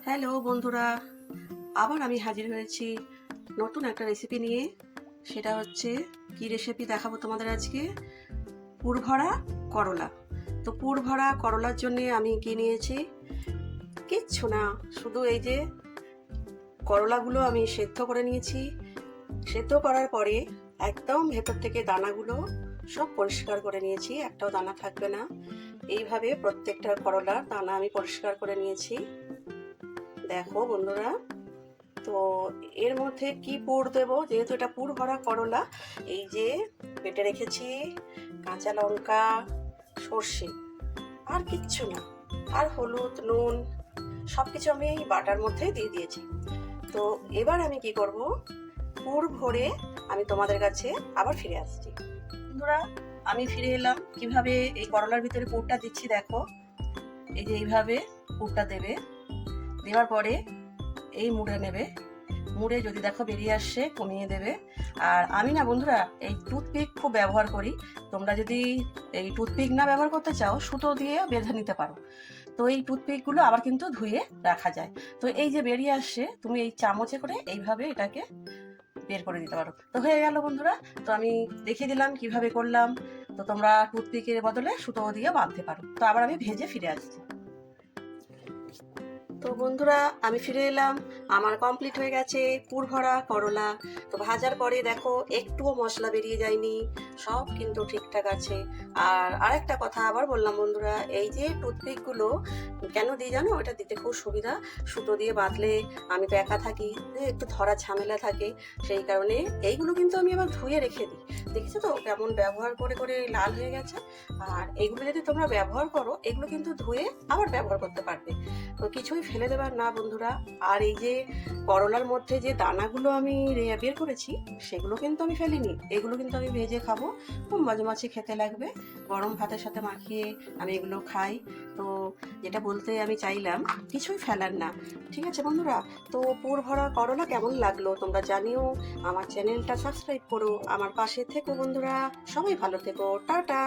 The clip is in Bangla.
হ্যালো বন্ধুরা, আবার আমি হাজির হয়েছি নতুন একটা রেসিপি নিয়ে। সেটা হচ্ছে কি রেসিপি দেখাবো তোমাদের আজকে, পুরভরা করলা। তো পুরভরা করলার জন্য আমি কি নিয়েছি, কিচ্ছু না, শুধু এই যে করলাগুলো আমি সেদ্ধ করে নিয়েছি। সেদ্ধ করার পরে একদম ভেতর থেকে দানাগুলো সব পরিষ্কার করে নিয়েছি, একটাও দানা থাকবে না। এইভাবে প্রত্যেকটা করলার দানা আমি পরিষ্কার করে নিয়েছি। দেখো বন্ধুরা, তো এর মধ্যে কি পুর দেব, যেহেতু এটা পুর ভরা করলা, এই যে বেটে রেখেছি কাঁচা লঙ্কা, সর্ষে, আর কিচ্ছু না, আর হলুদ, নুন, সব কিছু আমি এই বাটার মধ্যে দিয়ে দিয়েছি। তো এবার আমি কি করব, পুর ভরে আমি তোমাদের কাছে আবার ফিরে আসছি। বন্ধুরা, আমি ফিরে এলাম। কিভাবে এই করলার ভিতরে পুরটা দিচ্ছি দেখো। এই যে এইভাবে পুরটা দেবে, দেওয়ার পরে এই মুড়ে নেবে, মুড়ে যদি দেখো বেরিয়ে আসছে কমিয়ে দেবে। আর আমি না বন্ধুরা এই টুথপিক খুব ব্যবহার করি। তোমরা যদি এই টুথপিক না ব্যবহার করতে চাও, সুতো দিয়ে বেঁধে নিতে পারো। তো এই টুথপিকগুলো আবার কিন্তু ধুয়ে রাখা যায়। তো এই যে বেরিয়ে আসছে, তুমি এই চামচে করে এইভাবে এটাকে বের করে দিতে পারো। তো হয়ে গেল বন্ধুরা। তো আমি দেখিয়ে দিলাম কিভাবে করলাম। তো তোমরা টুথপিকের বদলে সুতো দিয়ে বাঁধতে পারো। তো আবার আমি ভেজে ফিরে আসছি। তো বন্ধুরা, আমি ফিরে এলাম। আমার কমপ্লিট হয়ে গেছে পুর ভরা করলা। তো ভাজার পরে দেখো একটুও মশলা বেরিয়ে যায়নি, সব কিন্তু ঠিকঠাক আছে। আর আরেকটা কথা আবার বললাম বন্ধুরা, এই যে টুথপিকগুলো কেন দিই জানো, এটা দিতে খুব সুবিধা। সুতো দিয়ে বাঁধলে, আমি তো একা থাকি, একটু ধরা ঝামেলা থাকে, সেই কারণে এইগুলো কিন্তু আমি আবার ধুয়ে রেখে দিই। দেখেছো তো কেমন ব্যবহার করে করে লাল হয়ে গেছে। আর এইগুলো যদি তোমরা ব্যবহার করো, এগুলো কিন্তু ধুয়ে আবার ব্যবহার করতে পারবে। তো কিছুই ফেলে দেবার না বন্ধুরা। আর এই যে করলার মধ্যে যে দানাগুলো আমি বের করেছি, সেগুলো কিন্তু আমি ফেলিনি, এগুলো কিন্তু আমি ভেজে খাবো, খুব মাঝে মাঝে খেতে লাগবে। গরম ভাতের সাথে মাখিয়ে আমি এগুলো খাই। তো যেটা বলতে আমি চাইলাম, কিছুই ফেলার না। ঠিক আছে বন্ধুরা, তো পুর ভরা করলা কেমন লাগলো তোমরা জানিও। আমার চ্যানেলটা সাবস্ক্রাইব করো, আমার পাশে থেকো বন্ধুরা। সবাই ভালো থেকো, টাটা।